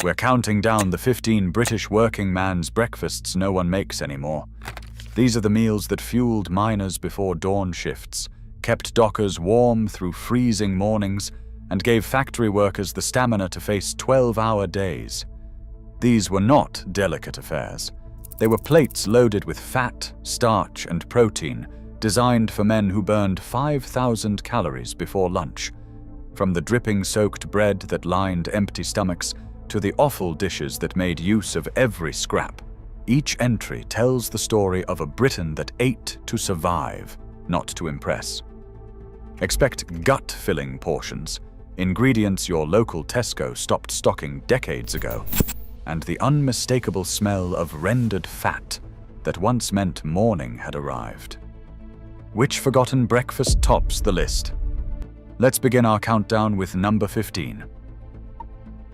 We're counting down the 15 British working man's breakfasts no one makes anymore. These are the meals that fueled miners before dawn shifts, kept dockers warm through freezing mornings, and gave factory workers the stamina to face 12-hour days. These were not delicate affairs. They were plates loaded with fat, starch, and protein, designed for men who burned 5,000 calories before lunch. From the dripping-soaked bread that lined empty stomachs to the offal dishes that made use of every scrap, each entry tells the story of a Britain that ate to survive, not to impress. Expect gut-filling portions, ingredients your local Tesco stopped stocking decades ago, and the unmistakable smell of rendered fat that once meant morning had arrived. Which forgotten breakfast tops the list? Let's begin our countdown with number 15.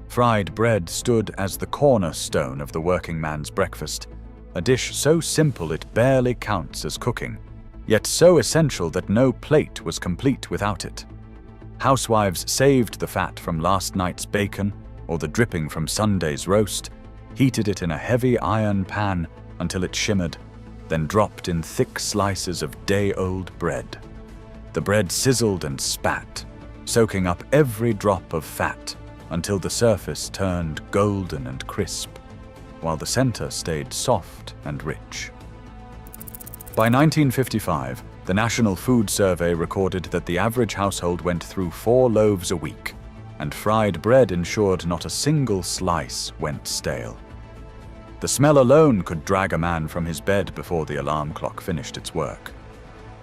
Fried bread stood as the cornerstone of the working man's breakfast, a dish so simple it barely counts as cooking, yet so essential that no plate was complete without it. Housewives saved the fat from last night's bacon or the dripping from Sunday's roast, heated it in a heavy iron pan until it shimmered, then dropped in thick slices of day-old bread. The bread sizzled and spat, soaking up every drop of fat until the surface turned golden and crisp, while the center stayed soft and rich. By 1955, the National Food Survey recorded that the average household went through 4 loaves a week, and fried bread ensured not a single slice went stale. The smell alone could drag a man from his bed before the alarm clock finished its work.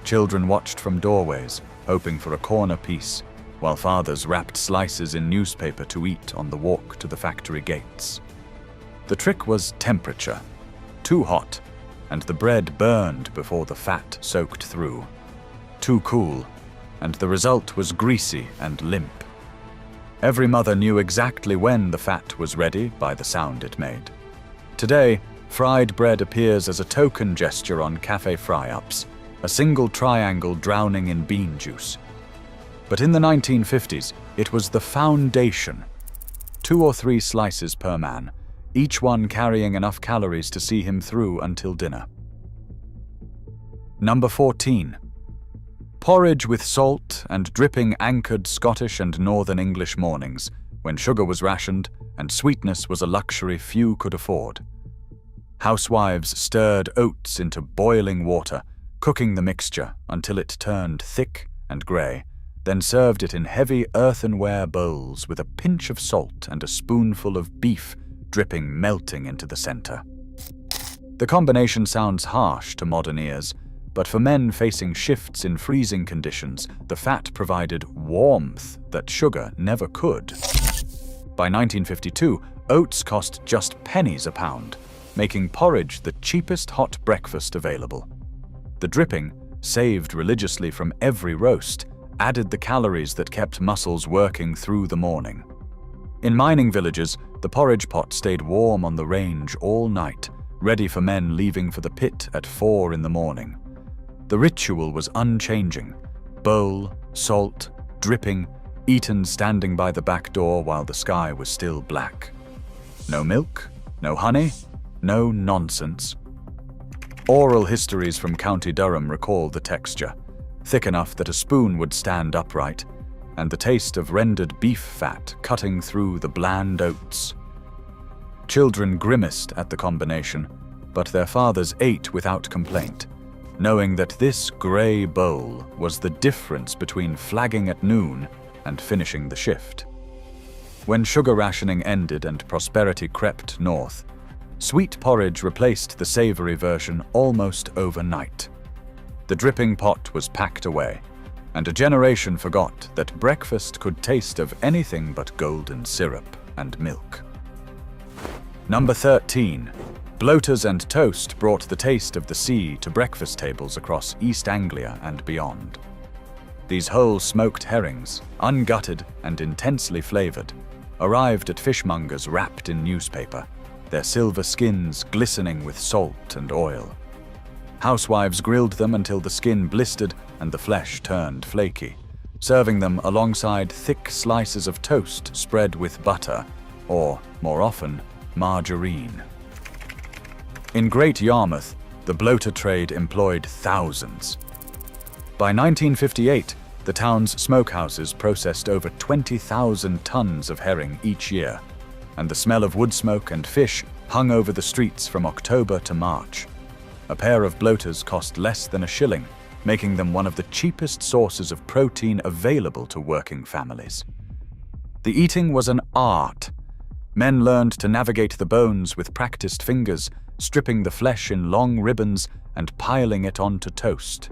Children watched from doorways, hoping for a corner piece, while fathers wrapped slices in newspaper to eat on the walk to the factory gates. The trick was temperature. Too hot, and the bread burned before the fat soaked through. Too cool, and the result was greasy and limp. Every mother knew exactly when the fat was ready by the sound it made. Today, fried bread appears as a token gesture on cafe fry-ups, a single triangle drowning in bean juice. But in the 1950s, it was the foundation. 2 or 3 slices per man, each one carrying enough calories to see him through until dinner. Number 14. Porridge with salt and dripping anchored Scottish and Northern English mornings, when sugar was rationed and sweetness was a luxury few could afford. Housewives stirred oats into boiling water, cooking the mixture until it turned thick and grey, then served it in heavy earthenware bowls with a pinch of salt and a spoonful of beef dripping melting into the center. The combination sounds harsh to modern ears, but for men facing shifts in freezing conditions, the fat provided warmth that sugar never could. By 1952, oats cost just pennies a pound, making porridge the cheapest hot breakfast available. The dripping, saved religiously from every roast, added the calories that kept muscles working through the morning. In mining villages, the porridge pot stayed warm on the range all night, ready for men leaving for the pit at 4 in the morning. The ritual was unchanging: bowl, salt, dripping, eaten standing by the back door while the sky was still black. No milk, no honey, no nonsense. Oral histories from County Durham recall the texture, thick enough that a spoon would stand upright, and the taste of rendered beef fat cutting through the bland oats. Children grimaced at the combination, but their fathers ate without complaint, knowing that this grey bowl was the difference between flagging at noon and finishing the shift. When sugar rationing ended and prosperity crept north, sweet porridge replaced the savoury version almost overnight. The dripping pot was packed away, and a generation forgot that breakfast could taste of anything but golden syrup and milk. Number 13. Bloaters and toast brought the taste of the sea to breakfast tables across East Anglia and beyond. These whole smoked herrings, ungutted and intensely flavoured, arrived at fishmongers wrapped in newspaper, their silver skins glistening with salt and oil. Housewives grilled them until the skin blistered and the flesh turned flaky, serving them alongside thick slices of toast spread with butter, or, more often, margarine. In Great Yarmouth, the bloater trade employed thousands. By 1958, the town's smokehouses processed over 20,000 tons of herring each year, and the smell of wood smoke and fish hung over the streets from October to March. A pair of bloaters cost less than a shilling, making them one of the cheapest sources of protein available to working families. The eating was an art. Men learned to navigate the bones with practiced fingers, stripping the flesh in long ribbons and piling it onto toast.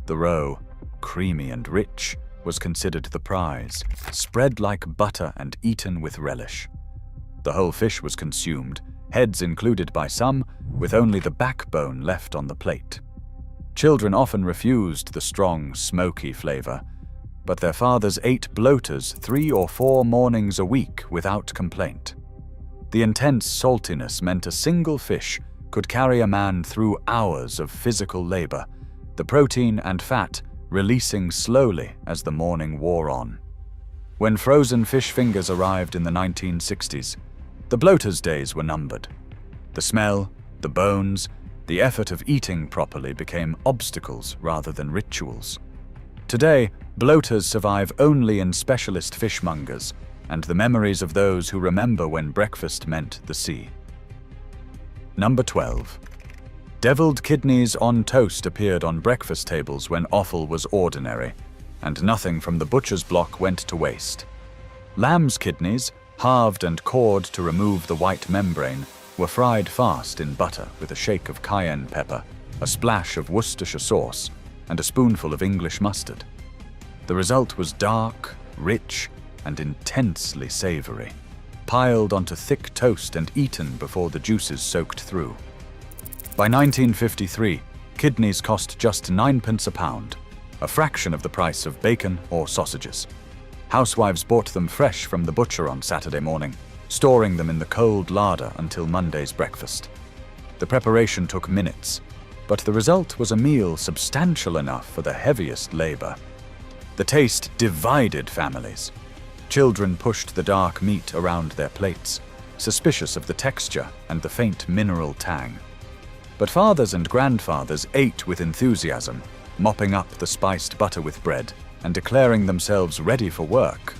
The roe, creamy and rich, was considered the prize, spread like butter and eaten with relish. The whole fish was consumed, heads included by some, with only the backbone left on the plate. Children often refused the strong, smoky flavor, but their fathers ate bloaters 3 or 4 mornings a week without complaint. The intense saltiness meant a single fish could carry a man through hours of physical labor, the protein and fat releasing slowly as the morning wore on. When frozen fish fingers arrived in the 1960s, the bloaters' days were numbered. The smell, the bones, the effort of eating properly became obstacles rather than rituals. Today, bloaters survive only in specialist fishmongers and the memories of those who remember when breakfast meant the sea. Number 12. Deviled kidneys on toast appeared on breakfast tables when offal was ordinary, and nothing from the butcher's block went to waste. Lamb's kidneys, halved and cored to remove the white membrane, were fried fast in butter with a shake of cayenne pepper, a splash of Worcestershire sauce, and a spoonful of English mustard. The result was dark, rich, and intensely savory, piled onto thick toast and eaten before the juices soaked through. By 1953, kidneys cost just 9p a pound, a fraction of the price of bacon or sausages. Housewives bought them fresh from the butcher on Saturday morning, storing them in the cold larder until Monday's breakfast. The preparation took minutes, but the result was a meal substantial enough for the heaviest labor. The taste divided families. Children pushed the dark meat around their plates, suspicious of the texture and the faint mineral tang. But fathers and grandfathers ate with enthusiasm, mopping up the spiced butter with bread and declaring themselves ready for work.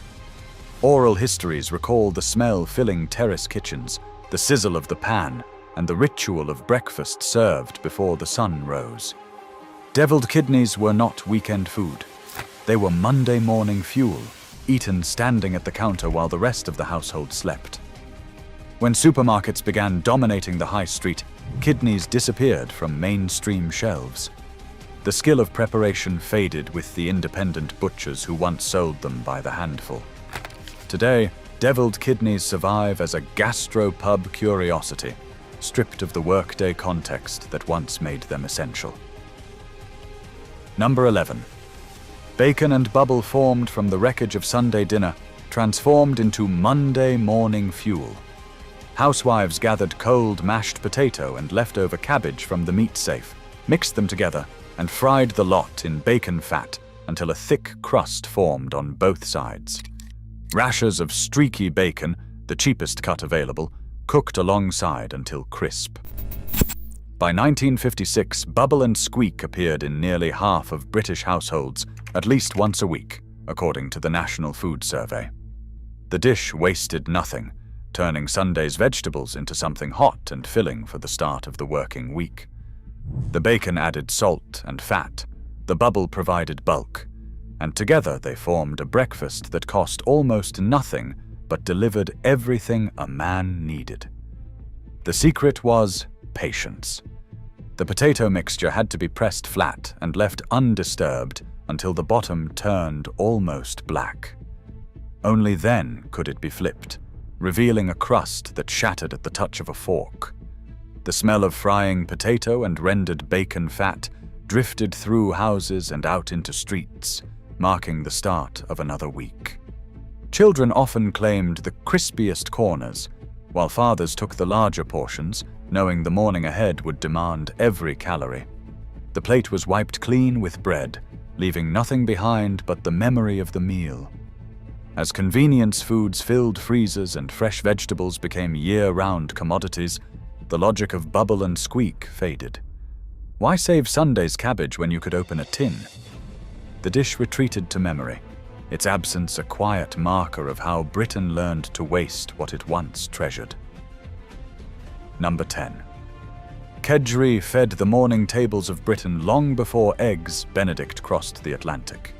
Oral histories recall the smell filling terrace kitchens, the sizzle of the pan, and the ritual of breakfast served before the sun rose. Deviled kidneys were not weekend food. They were Monday morning fuel, eaten standing at the counter while the rest of the household slept. When supermarkets began dominating the high street, kidneys disappeared from mainstream shelves. The skill of preparation faded with the independent butchers who once sold them by the handful. Today, deviled kidneys survive as a gastropub curiosity, stripped of the workday context that once made them essential. Number 11. Bacon and bubble formed from the wreckage of Sunday dinner, transformed into Monday morning fuel. Housewives gathered cold mashed potato and leftover cabbage from the meat safe, mixed them together, and fried the lot in bacon fat until a thick crust formed on both sides. Rashers of streaky bacon, the cheapest cut available, cooked alongside until crisp. By 1956, bubble and squeak appeared in nearly half of British households at least once a week, according to the National Food Survey. The dish wasted nothing, turning Sunday's vegetables into something hot and filling for the start of the working week. The bacon added salt and fat, the bubble provided bulk, and together they formed a breakfast that cost almost nothing but delivered everything a man needed. The secret was patience. The potato mixture had to be pressed flat and left undisturbed until the bottom turned almost black. Only then could it be flipped, revealing a crust that shattered at the touch of a fork. The smell of frying potato and rendered bacon fat drifted through houses and out into streets, marking the start of another week. Children often claimed the crispiest corners, while fathers took the larger portions, knowing the morning ahead would demand every calorie. The plate was wiped clean with bread, leaving nothing behind but the memory of the meal. As convenience foods filled freezers and fresh vegetables became year-round commodities, the logic of bubble and squeak faded. Why save Sunday's cabbage when you could open a tin? The dish retreated to memory, its absence a quiet marker of how Britain learned to waste what it once treasured. Number 10. Kedgeree fed the morning tables of Britain long before eggs Benedict crossed the Atlantic.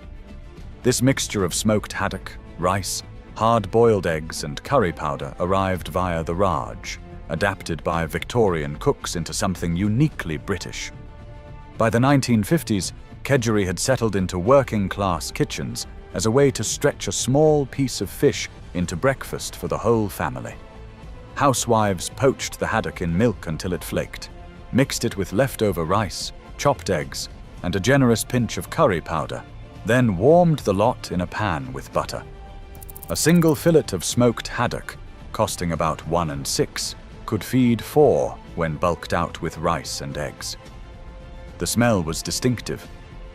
This mixture of smoked haddock, rice, hard-boiled eggs and curry powder arrived via the Raj, adapted by Victorian cooks into something uniquely British. By the 1950s, Kedgeree had settled into working-class kitchens as a way to stretch a small piece of fish into breakfast for the whole family. Housewives poached the haddock in milk until it flaked, mixed it with leftover rice, chopped eggs, and a generous pinch of curry powder, then warmed the lot in a pan with butter. A single fillet of smoked haddock, costing about 1 6, could feed 4 when bulked out with rice and eggs. The smell was distinctive,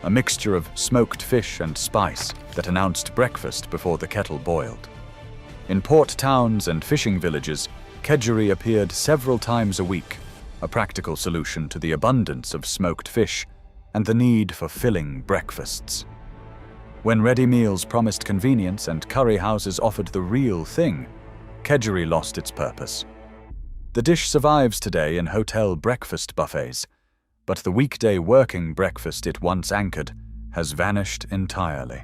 a mixture of smoked fish and spice that announced breakfast before the kettle boiled. In port towns and fishing villages, Kedgeree appeared several times a week, a practical solution to the abundance of smoked fish and the need for filling breakfasts. When ready meals promised convenience and curry houses offered the real thing, Kedgeree lost its purpose. The dish survives today in hotel breakfast buffets, but the weekday working breakfast it once anchored has vanished entirely.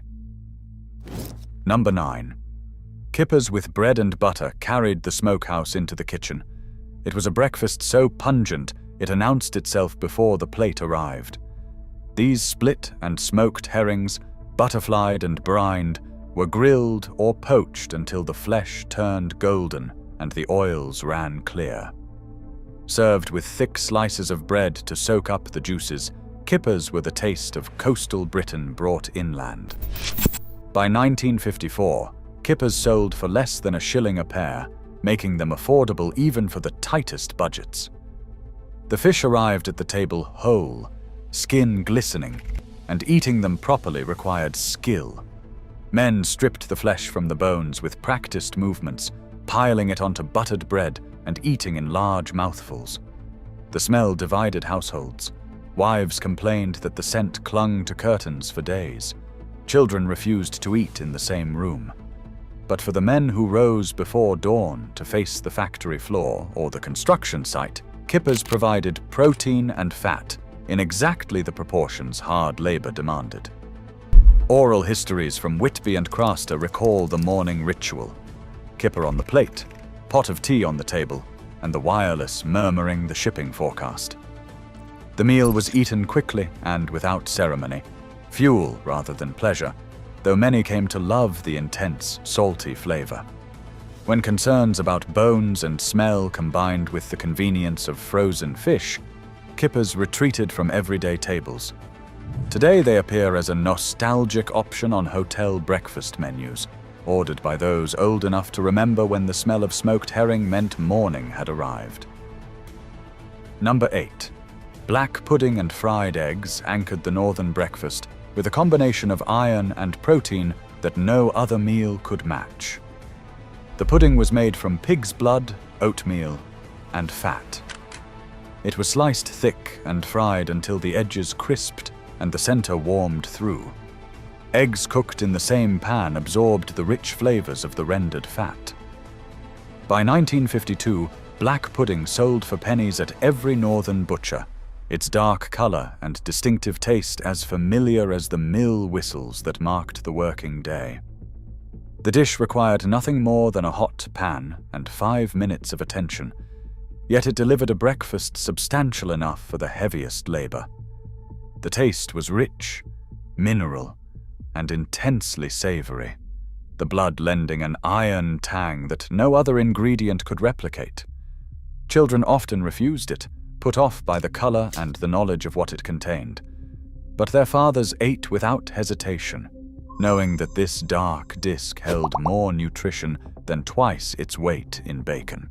Number 9. Kippers with bread and butter carried the smokehouse into the kitchen. It was a breakfast so pungent it announced itself before the plate arrived. These split and smoked herrings, butterflied and brined, were grilled or poached until the flesh turned golden and the oils ran clear. Served with thick slices of bread to soak up the juices, kippers were the taste of coastal Britain brought inland. By 1954, kippers sold for less than $1 a pair, making them affordable even for the tightest budgets. The fish arrived at the table whole, skin glistening, and eating them properly required skill. Men stripped the flesh from the bones with practiced movements, piling it onto buttered bread and eating in large mouthfuls. The smell divided households. Wives complained that the scent clung to curtains for days. Children refused to eat in the same room. But for the men who rose before dawn to face the factory floor or the construction site, kippers provided protein and fat in exactly the proportions hard labor demanded. Oral histories from Whitby and Craster recall the morning ritual. Kipper on the plate, pot of tea on the table, and the wireless murmuring the shipping forecast. The meal was eaten quickly and without ceremony, fuel rather than pleasure, though many came to love the intense, salty flavor. When concerns about bones and smell combined with the convenience of frozen fish, kippers retreated from everyday tables. Today they appear as a nostalgic option on hotel breakfast menus, ordered by those old enough to remember when the smell of smoked herring meant morning had arrived. Number 8. Black pudding and fried eggs anchored the northern breakfast with a combination of iron and protein that no other meal could match. The pudding was made from pig's blood, oatmeal, and fat. It was sliced thick and fried until the edges crisped and the center warmed through. Eggs cooked in the same pan absorbed the rich flavors of the rendered fat. By 1952, black pudding sold for pennies at every northern butcher, its dark color and distinctive taste as familiar as the mill whistles that marked the working day. The dish required nothing more than a hot pan and 5 minutes of attention, yet it delivered a breakfast substantial enough for the heaviest labor. The taste was rich, mineral, and intensely savory, the blood lending an iron tang that no other ingredient could replicate. Children often refused it, put off by the color and the knowledge of what it contained, but their fathers ate without hesitation, knowing that this dark disk held more nutrition than twice its weight in bacon.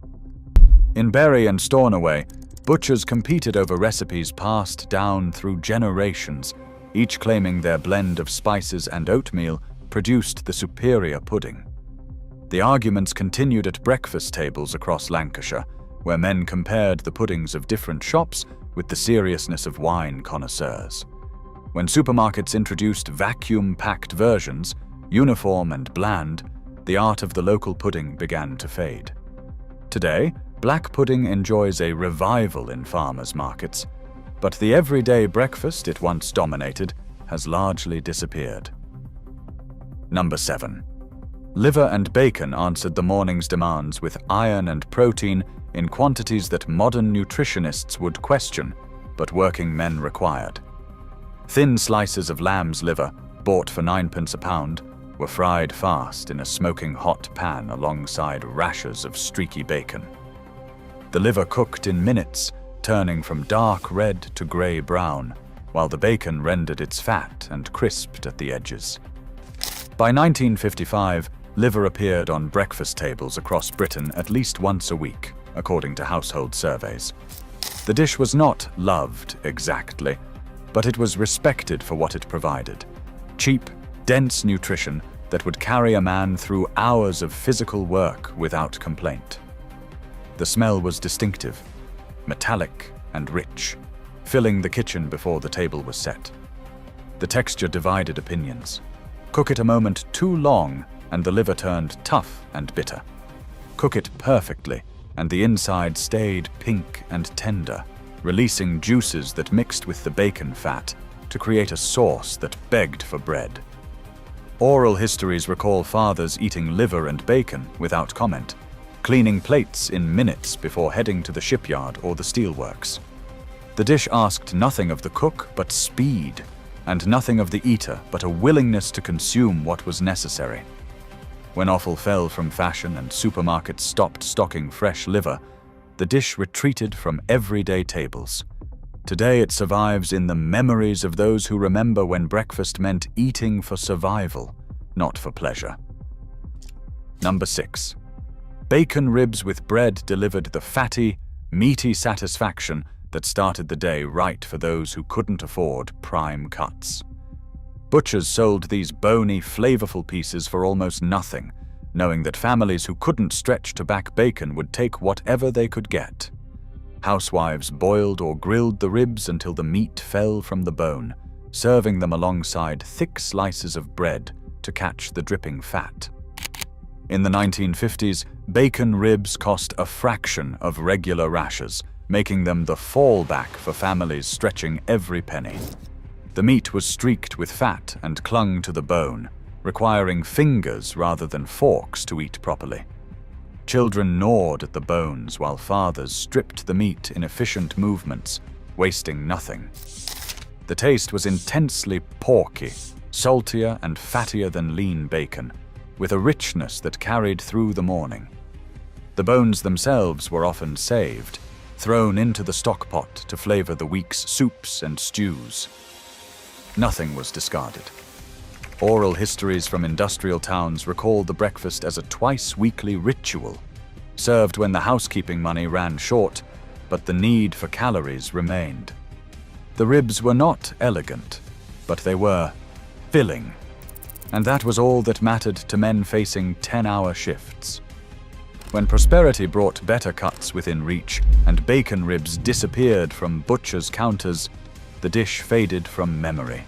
In Bury and Stornoway, butchers competed over recipes passed down through generations, each claiming their blend of spices and oatmeal produced the superior pudding. The arguments continued at breakfast tables across Lancashire, where men compared the puddings of different shops with the seriousness of wine connoisseurs. When supermarkets introduced vacuum-packed versions, uniform and bland, the art of the local pudding began to fade. Today, black pudding enjoys a revival in farmers' markets, but the everyday breakfast it once dominated has largely disappeared. Number 7. Liver and bacon answered the morning's demands with iron and protein in quantities that modern nutritionists would question, but working men required. Thin slices of lamb's liver, bought for 9p a pound, were fried fast in a smoking hot pan alongside rashers of streaky bacon. The liver cooked in minutes, turning from dark red to grey-brown, while the bacon rendered its fat and crisped at the edges. By 1955, liver appeared on breakfast tables across Britain at least once a week, according to household surveys. The dish was not loved exactly, but it was respected for what it provided: cheap, dense nutrition that would carry a man through hours of physical work without complaint. The smell was distinctive, metallic and rich, filling the kitchen before the table was set. The texture divided opinions. Cook it a moment too long and the liver turned tough and bitter. Cook it perfectly and the inside stayed pink and tender, releasing juices that mixed with the bacon fat to create a sauce that begged for bread. Oral histories recall fathers eating liver and bacon without comment, cleaning plates in minutes before heading to the shipyard or the steelworks. The dish asked nothing of the cook but speed, and nothing of the eater but a willingness to consume what was necessary. When offal fell from fashion and supermarkets stopped stocking fresh liver, the dish retreated from everyday tables. Today it survives in the memories of those who remember when breakfast meant eating for survival, not for pleasure. Number 6. Bacon ribs with bread delivered the fatty, meaty satisfaction that started the day right for those who couldn't afford prime cuts. Butchers sold these bony, flavorful pieces for almost nothing, knowing that families who couldn't stretch to back bacon would take whatever they could get. Housewives boiled or grilled the ribs until the meat fell from the bone, serving them alongside thick slices of bread to catch the dripping fat. In the 1950s, bacon ribs cost a fraction of regular rashers, making them the fallback for families stretching every penny. The meat was streaked with fat and clung to the bone, requiring fingers rather than forks to eat properly. Children gnawed at the bones while fathers stripped the meat in efficient movements, wasting nothing. The taste was intensely porky, saltier and fattier than lean bacon, with a richness that carried through the morning. The bones themselves were often saved, thrown into the stock pot to flavor the week's soups and stews. Nothing was discarded. Oral histories from industrial towns recall the breakfast as a twice-weekly ritual, served when the housekeeping money ran short, but the need for calories remained. The ribs were not elegant, but they were filling, and that was all that mattered to men facing 10-hour shifts. When prosperity brought better cuts within reach and bacon ribs disappeared from butchers' counters, the dish faded from memory.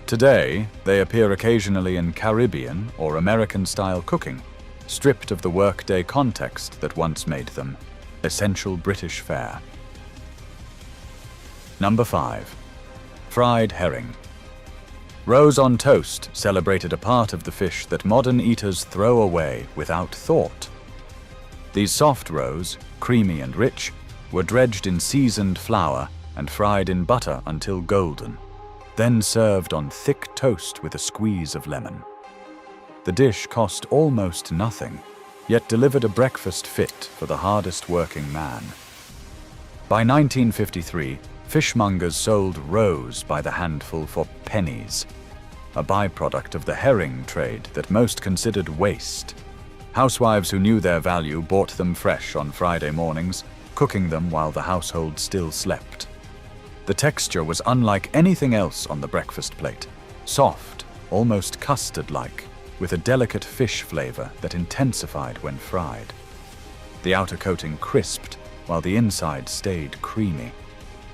Today, they appear occasionally in Caribbean or American-style cooking, stripped of the workday context that once made them essential British fare. Number 5. Fried herring. Roes on toast celebrated a part of the fish that modern eaters throw away without thought. These soft roes, creamy and rich, were dredged in seasoned flour and fried in butter until golden, then served on thick toast with a squeeze of lemon. The dish cost almost nothing, yet delivered a breakfast fit for the hardest working man. By 1953, fishmongers sold roes by the handful for pennies, a byproduct of the herring trade that most considered waste. Housewives who knew their value bought them fresh on Friday mornings, cooking them while the household still slept. The texture was unlike anything else on the breakfast plate, soft, almost custard-like, with a delicate fish flavor that intensified when fried. The outer coating crisped, while the inside stayed creamy,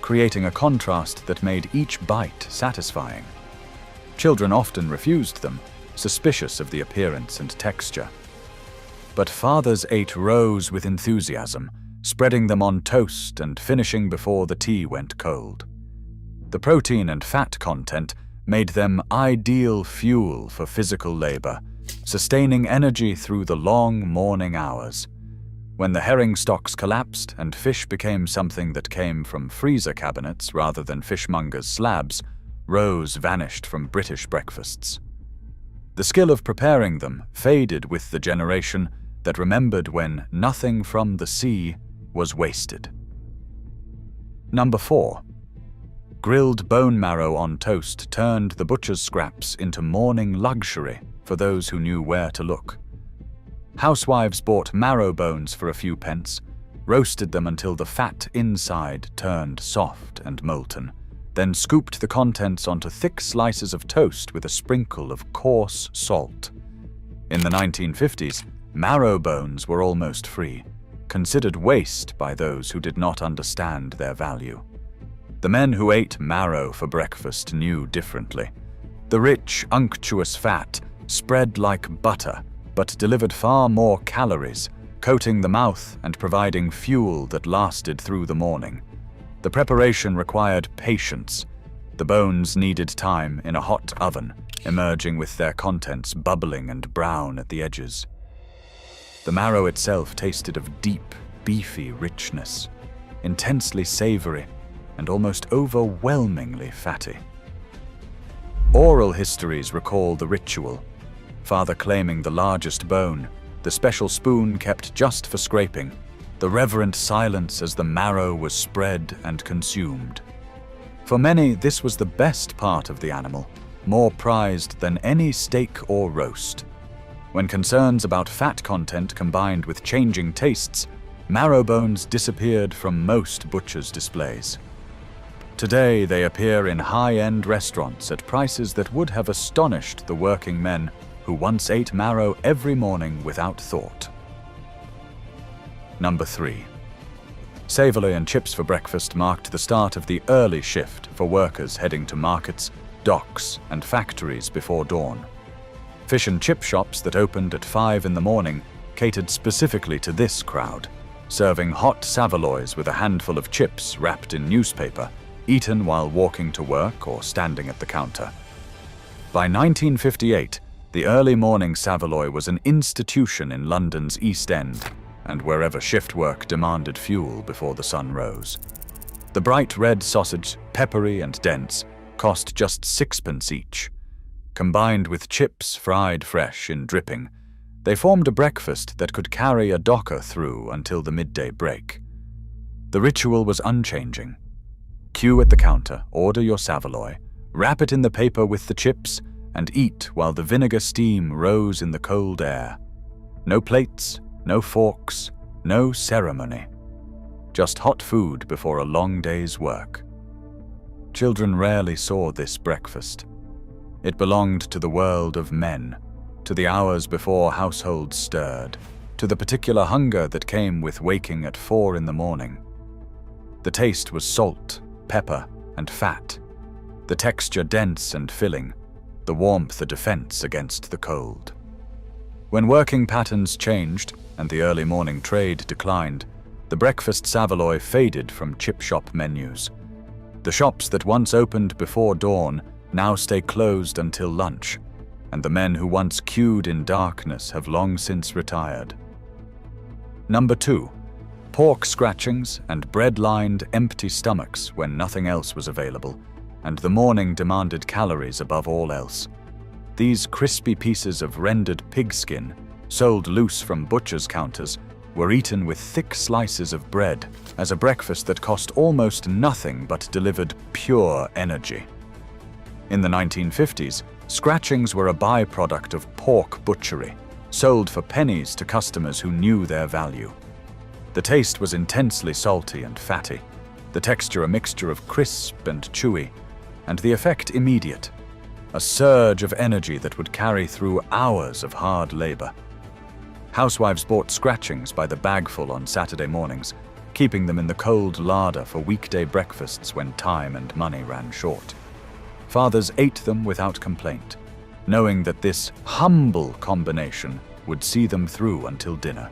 creating a contrast that made each bite satisfying. Children often refused them, suspicious of the appearance and texture. But fathers ate roes with enthusiasm, spreading them on toast and finishing before the tea went cold. The protein and fat content made them ideal fuel for physical labor, sustaining energy through the long morning hours. When the herring stocks collapsed and fish became something that came from freezer cabinets rather than fishmongers' slabs, roes vanished from British breakfasts. The skill of preparing them faded with the generation that remembered when nothing from the sea was wasted. Number 4. Grilled bone marrow on toast turned the butcher's scraps into morning luxury for those who knew where to look. Housewives bought marrow bones for a few pence, roasted them until the fat inside turned soft and molten, then scooped the contents onto thick slices of toast with a sprinkle of coarse salt. In the 1950s, marrow bones were almost free, considered waste by those who did not understand their value. The men who ate marrow for breakfast knew differently. The rich, unctuous fat spread like butter, but delivered far more calories, coating the mouth and providing fuel that lasted through the morning. The preparation required patience. The bones needed time in a hot oven, emerging with their contents bubbling and brown at the edges. The marrow itself tasted of deep, beefy richness, intensely savory, and almost overwhelmingly fatty. Oral histories recall the ritual, father claiming the largest bone, the special spoon kept just for scraping, the reverent silence as the marrow was spread and consumed. For many, this was the best part of the animal, more prized than any steak or roast. When concerns about fat content combined with changing tastes, marrow bones disappeared from most butchers' displays. Today, they appear in high-end restaurants at prices that would have astonished the working men who once ate marrow every morning without thought. Number 3. Saveloy and chips for breakfast marked the start of the early shift for workers heading to markets, docks, and factories before dawn. Fish and chip shops that opened at 5 in the morning catered specifically to this crowd, serving hot Saveloys with a handful of chips wrapped in newspaper, eaten while walking to work or standing at the counter. By 1958, the early morning Saveloy was an institution in London's East End and wherever shift work demanded fuel before the sun rose. The bright red sausage, peppery and dense, cost just 6pence each. Combined with chips fried fresh in dripping, they formed a breakfast that could carry a docker through until the midday break. The ritual was unchanging. Queue at the counter, order your Saveloy, wrap it in the paper with the chips, and eat while the vinegar steam rose in the cold air. No plates, no forks, no ceremony. Just hot food before a long day's work. Children rarely saw this breakfast. It belonged to the world of men, to the hours before households stirred, to the particular hunger that came with waking at 4 in the morning. The taste was salt, pepper, and fat, the texture dense and filling, the warmth a defense against the cold. When working patterns changed and the early morning trade declined, the breakfast Saveloy faded from chip shop menus. The shops that once opened before dawn now stay closed until lunch, and the men who once queued in darkness have long since retired. Number 2. Pork scratchings and bread-lined empty stomachs when nothing else was available, and the morning demanded calories above all else. These crispy pieces of rendered pigskin, sold loose from butchers' counters, were eaten with thick slices of bread as a breakfast that cost almost nothing but delivered pure energy. In the 1950s, scratchings were a byproduct of pork butchery, sold for pennies to customers who knew their value. The taste was intensely salty and fatty, the texture a mixture of crisp and chewy, and the effect immediate. a surge of energy that would carry through hours of hard labor. Housewives bought scratchings by the bagful on Saturday mornings, keeping them in the cold larder for weekday breakfasts when time and money ran short. Fathers ate them without complaint, knowing that this humble combination would see them through until dinner.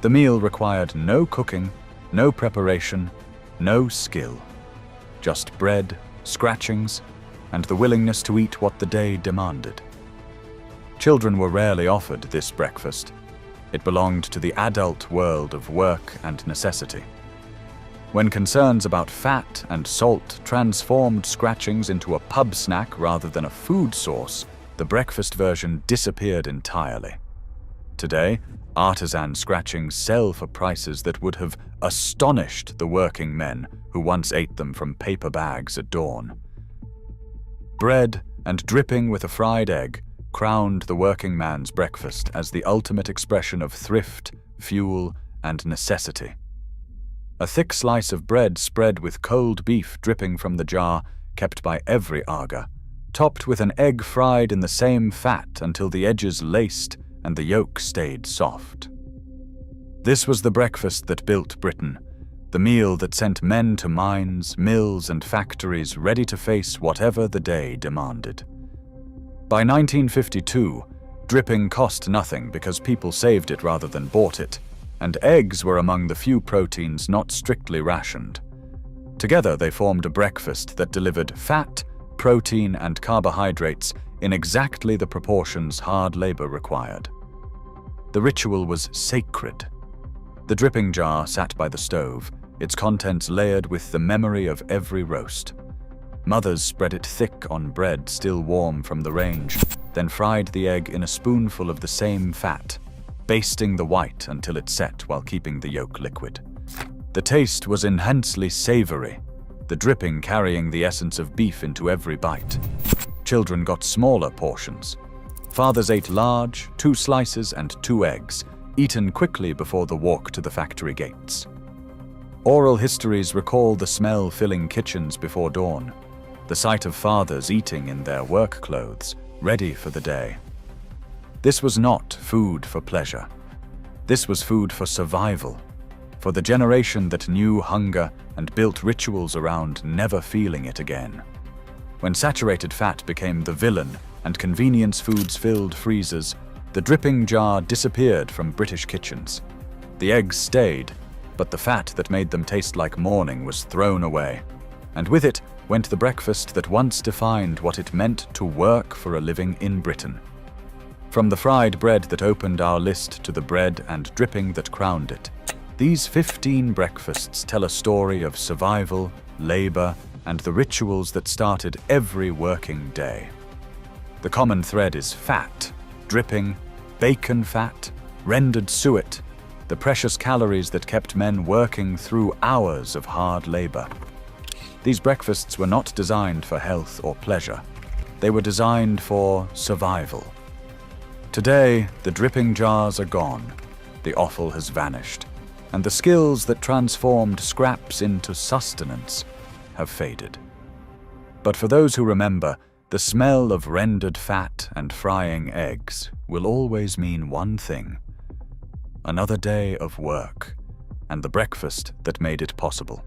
The meal required no cooking, no preparation, no skill. Just bread, scratchings, and the willingness to eat what the day demanded. Children were rarely offered this breakfast. It belonged to the adult world of work and necessity. When concerns about fat and salt transformed scratchings into a pub snack rather than a food source, the breakfast version disappeared entirely. Today, artisan scratchings sell for prices that would have astonished the working men who once ate them from paper bags at dawn. Bread and dripping with a fried egg crowned the working man's breakfast as the ultimate expression of thrift, fuel, and necessity. A thick slice of bread spread with cold beef dripping from the jar kept by every aga, topped with an egg fried in the same fat until the edges laced and the yolk stayed soft. This was the breakfast that built Britain, the meal that sent men to mines, mills, and factories ready to face whatever the day demanded. By 1952, dripping cost nothing because people saved it rather than bought it, and eggs were among the few proteins not strictly rationed. Together they formed a breakfast that delivered fat, protein, and carbohydrates in exactly the proportions hard labor required. The ritual was sacred. The dripping jar sat by the stove, its contents layered with the memory of every roast. Mothers spread it thick on bread still warm from the range, then fried the egg in a spoonful of the same fat, basting the white until it set while keeping the yolk liquid. The taste was intensely savory, the dripping carrying the essence of beef into every bite. Children got smaller portions. Fathers ate large, 2 slices and 2 eggs, eaten quickly before the walk to the factory gates. Oral histories recall the smell filling kitchens before dawn, the sight of fathers eating in their work clothes, ready for the day. This was not food for pleasure. This was food for survival, for the generation that knew hunger and built rituals around never feeling it again. When saturated fat became the villain and convenience foods filled freezers, the dripping jar disappeared from British kitchens. The eggs stayed, but the fat that made them taste like morning was thrown away, and with it went the breakfast that once defined what it meant to work for a living in Britain. From the fried bread that opened our list to the bread and dripping that crowned it, these 15 breakfasts tell a story of survival, labor, and the rituals that started every working day. The common thread is fat, dripping, bacon fat, rendered suet, the precious calories that kept men working through hours of hard labor. These breakfasts were not designed for health or pleasure. They were designed for survival. Today, the dripping jars are gone, the offal has vanished, and the skills that transformed scraps into sustenance have faded. But for those who remember, the smell of rendered fat and frying eggs will always mean one thing: another day of work, and the breakfast that made it possible.